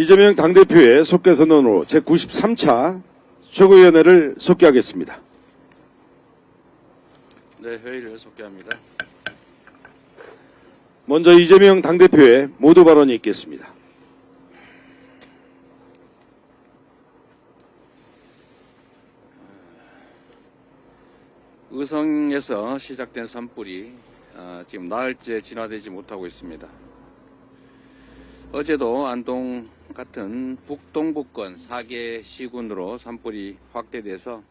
이재명 당대표의 속개선언으로 제93차 최고위원회를 속개하겠습니다. 네, 회의를 속개합니다. 먼저 이재명 당대표의 모두 발언이 있겠습니다. 의성에서 시작된 산불이 지금 나흘째 진화되지 못하고 있습니다. 어제도 안동 같은 북동부권 4개 시군으로 산불이 확대돼서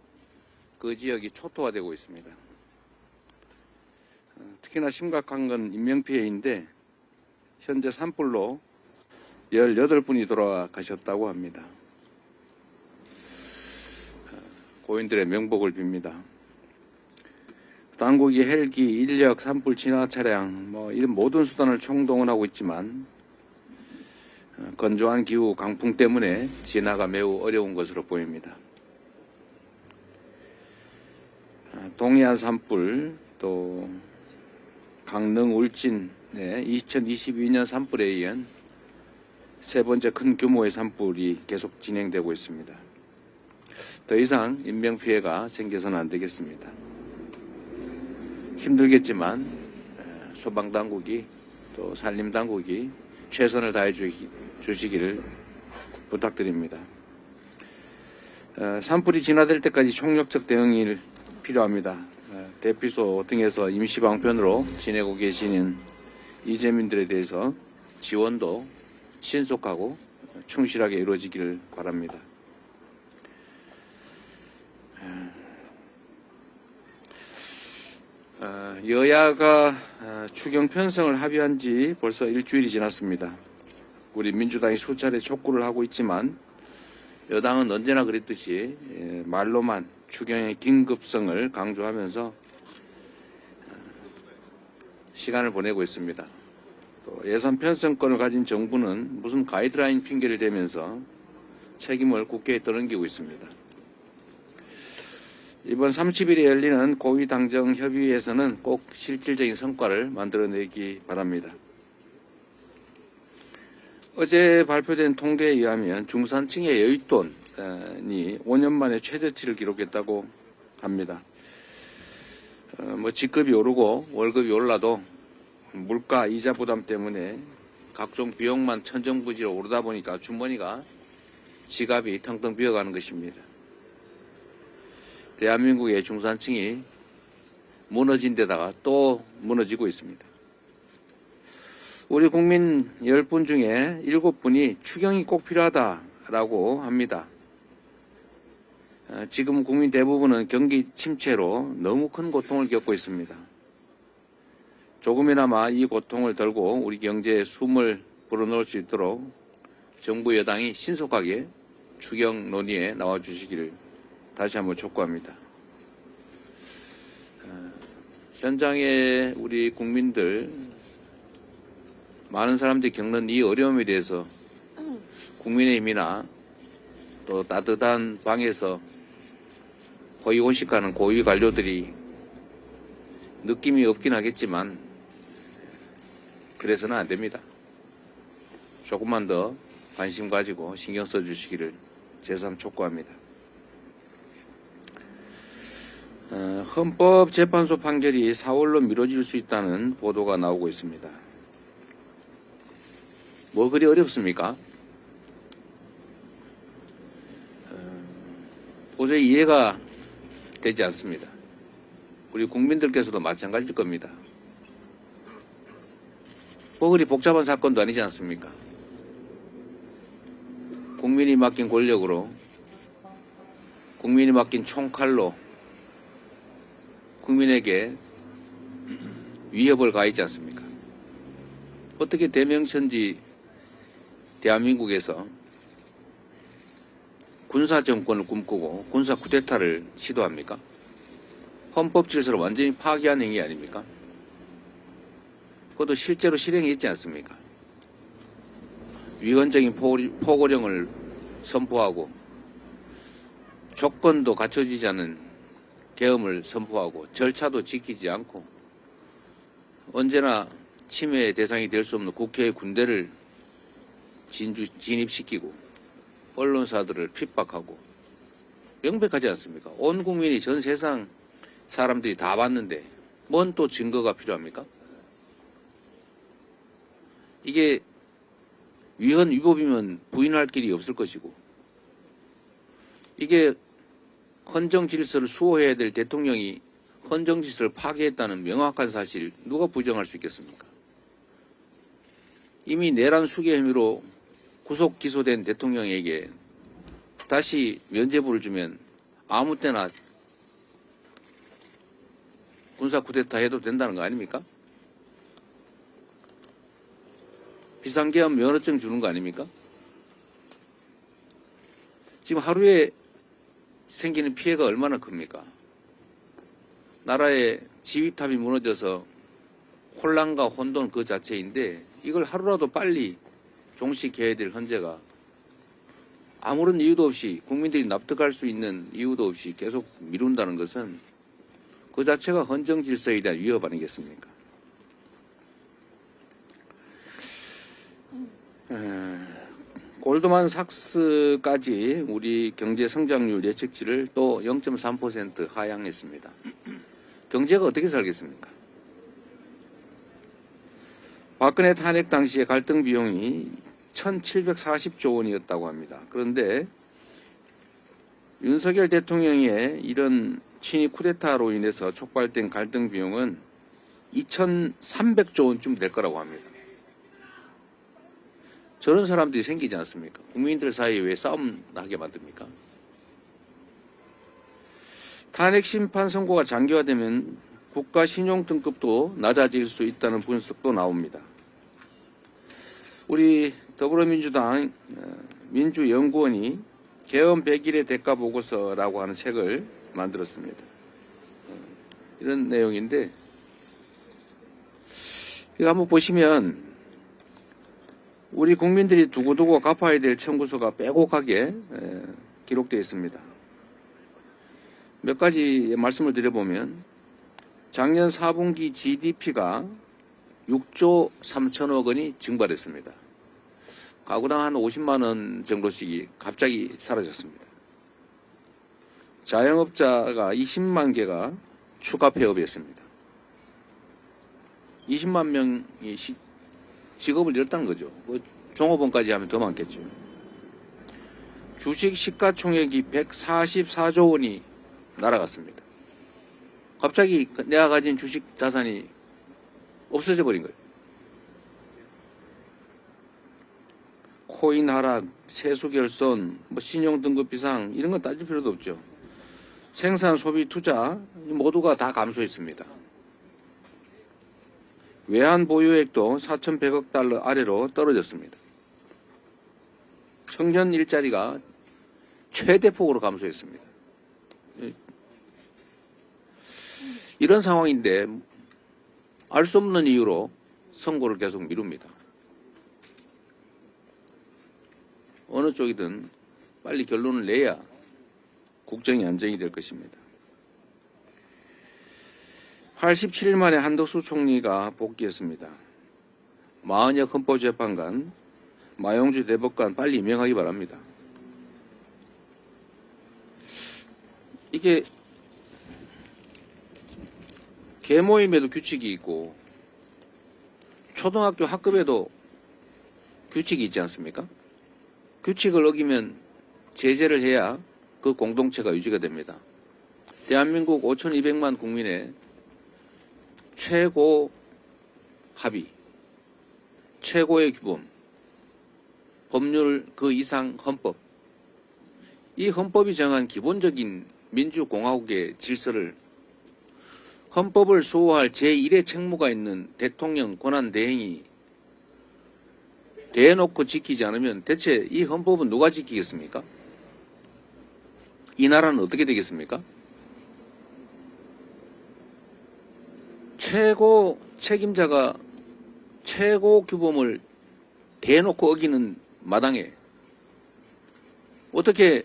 그 지역이 초토화되고 있습니다. 특히나 심각한 건 인명피해인데 현재 산불로 18분이 돌아가셨다고 합니다. 고인들의 명복을 빕니다. 당국이 헬기, 인력, 산불 진화 차량 이런 모든 수단을 총동원하고 있지만 건조한 기후, 강풍 때문에 진화가 매우 어려운 것으로 보입니다. 동해안 산불, 또 강릉 울진 2022년 산불에 이은 세 번째 큰 규모의 산불이 계속 진행되고 있습니다. 더 이상 인명피해가 생겨서는 안 되겠습니다. 힘들겠지만 소방당국이 또 산림당국이 최선을 다해 주시기를 부탁드립니다. 산불이 진화될 때까지 총력적 대응이 필요합니다. 대피소 등에서 임시방편으로 지내고 계시는 이재민들에 대해서 지원도 신속하고 충실하게 이루어지기를 바랍니다. 여야가 추경 편성을 합의한 지 벌써 일주일이 지났습니다. 우리 민주당이 수차례 촉구를 하고 있지만 여당은 언제나 그랬듯이 말로만 추경의 긴급성을 강조하면서 시간을 보내고 있습니다. 또 예산 편성권을 가진 정부는 무슨 가이드라인 핑계를 대면서 책임을 국회에 떠넘기고 있습니다. 이번 30일에 열리는 고위당정 협의회에서는 꼭 실질적인 성과를 만들어내기 바랍니다. 어제 발표된 통계에 의하면 중산층의 여윳돈이 5년 만에 최저치를 기록했다고 합니다. 직급이 오르고 월급이 올라도 물가 이자 부담 때문에 각종 비용만 천정부지로 오르다 보니까 주머니가 지갑이 텅텅 비어가는 것입니다. 대한민국의 중산층이 무너진 데다가 또 무너지고 있습니다. 우리 국민 10분 중에 7분이 추경이 꼭 필요하다라고 합니다. 지금 국민 대부분은 경기 침체로 너무 큰 고통을 겪고 있습니다. 조금이나마 이 고통을 덜고 우리 경제에 숨을 불어넣을 수 있도록 정부 여당이 신속하게 추경 논의에 나와주시기를 다시 한번 촉구합니다. 현장에 우리 국민들, 많은 사람들이 겪는 이 어려움에 대해서 국민의힘이나 또 따뜻한 방에서 호의호식하는 고위 관료들이 느낌이 없긴 하겠지만 그래서는 안 됩니다. 조금만 더 관심 가지고 신경 써주시기를 재삼 촉구합니다. 헌법재판소 판결이 4월로 미뤄질 수 있다는 보도가 나오고 있습니다. 뭐 그리 어렵습니까? 도저히 이해가 되지 않습니다. 우리 국민들께서도 마찬가지일 겁니다. 뭐 그리 복잡한 사건도 아니지 않습니까? 국민이 맡긴 권력으로, 국민이 맡긴 총칼로 국민에게 위협을 가하지 않습니까? 어떻게 대명천지 대한민국에서 군사정권을 꿈꾸고 군사 쿠데타를 시도합니까? 헌법 질서를 완전히 파괴한 행위 아닙니까? 그것도 실제로 실행이 있지 않습니까? 위헌적인 포고령을 선포하고 조건도 갖춰지지 않은 계엄을 선포하고 절차도 지키지 않고 언제나 침해의 대상이 될 수 없는 국회의 군대를 진입시키고 언론사들을 핍박하고 명백하지 않습니까? 온 국민이 전 세상 사람들이 다 봤는데 뭔 또 증거가 필요합니까? 이게 위헌 위법이면 부인할 길이 없을 것이고 이게 헌정 질서를 수호해야 될 대통령이 헌정 질서를 파괴했다는 명확한 사실 누가 부정할 수 있겠습니까? 이미 내란 수괴 혐의로 구속 기소된 대통령에게 다시 면죄부를 주면 아무 때나 군사 쿠데타 해도 된다는 거 아닙니까? 비상계엄 면허증 주는 거 아닙니까? 지금 하루에 생기는 피해가 얼마나 큽니까? 나라의 지휘탑이 무너져서 혼란과 혼돈 그 자체인데 이걸 하루라도 빨리 종식해야 될 헌재가 아무런 이유도 없이 국민들이 납득할 수 있는 이유도 없이 계속 미룬다는 것은 그 자체가 헌정 질서에 대한 위협 아니겠습니까? 골드만삭스까지 우리 경제 성장률 예측치를 또 0.3% 하향했습니다. 경제가 어떻게 살겠습니까? 박근혜 탄핵 당시에 갈등 비용이 1,740조 원이었다고 합니다. 그런데 윤석열 대통령의 이런 친위 쿠데타로 인해서 촉발된 갈등 비용은 2,300조 원쯤 될 거라고 합니다. 저런 사람들이 생기지 않습니까? 국민들 사이에 왜 싸움 나게 만듭니까? 탄핵 심판 선고가 장기화되면 국가 신용 등급도 낮아질 수 있다는 분석도 나옵니다. 우리 더불어민주당 민주연구원이 계엄 100일의 대가 보고서라고 하는 책을 만들었습니다. 이런 내용인데 이거 한번 보시면 우리 국민들이 두고두고 갚아야 될 청구서가 빼곡하게 기록되어 있습니다. 몇 가지 말씀을 드려보면 작년 4분기 GDP가 6조 3천억 원이 증발했습니다. 가구당 한 50만 원 정도씩이 갑자기 사라졌습니다. 자영업자가 20만 개가 추가 폐업했습니다. 20만 명이 직업을 잃었다는 거죠. 종업원까지 하면 더 많겠죠. 주식 시가총액이 144조 원이 날아갔습니다. 갑자기 내가 가진 주식 자산이 없어져 버린 거예요. 코인 하락, 세수 결손, 신용 등급 비상 이런 건 따질 필요도 없죠. 생산, 소비, 투자 모두가 다 감소했습니다. 외환 보유액도 4,100억 달러 아래로 떨어졌습니다. 청년 일자리가 최대폭으로 감소했습니다. 이런 상황인데 알 수 없는 이유로 선고를 계속 미룹니다. 어느 쪽이든 빨리 결론을 내야 국정이 안정이 될 것입니다. 87일 만에 한덕수 총리가 복귀했습니다. 마은혁 헌법재판관, 마용주 대법관 빨리 임명하기 바랍니다. 이게 계모임에도 규칙이 있고 초등학교 학급에도 규칙이 있지 않습니까? 규칙을 어기면 제재를 해야 그 공동체가 유지가 됩니다. 대한민국 5,200만 국민의 최고 합의, 최고의 규범, 법률 그 이상 헌법. 이 헌법이 정한 기본적인 민주공화국의 질서를 헌법을 수호할 제1의 책무가 있는 대통령 권한대행이 대놓고 지키지 않으면 대체 이 헌법은 누가 지키겠습니까? 이 나라는 어떻게 되겠습니까? 최고 책임자가 최고 규범을 대놓고 어기는 마당에 어떻게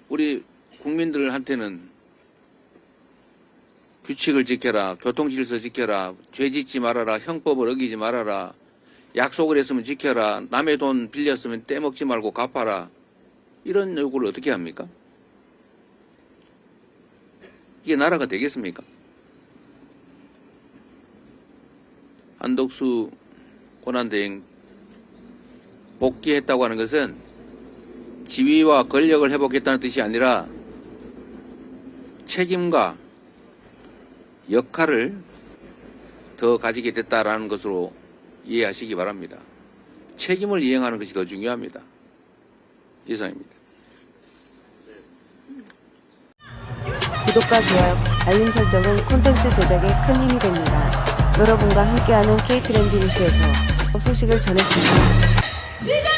우리 국민들한테는 규칙을 지켜라, 교통질서 지켜라, 죄 짓지 말아라, 형법을 어기지 말아라 약속을 했으면 지켜라. 남의 돈 빌렸으면 떼먹지 말고 갚아라. 이런 요구를 어떻게 합니까? 이게 나라가 되겠습니까? 한덕수 권한대행 복귀했다고 하는 것은 지위와 권력을 회복했다는 뜻이 아니라 책임과 역할을 더 가지게 됐다라는 것으로 이해하시기 바랍니다. 책임을 이행하는 것이 더 중요합니다. 이상입니다. 구독과 좋아요, 알림 설정은 콘텐츠 제작에 큰 힘이 됩니다. 여러분과 함께하는 K트렌드 뉴스에서 소식을 전했습니다.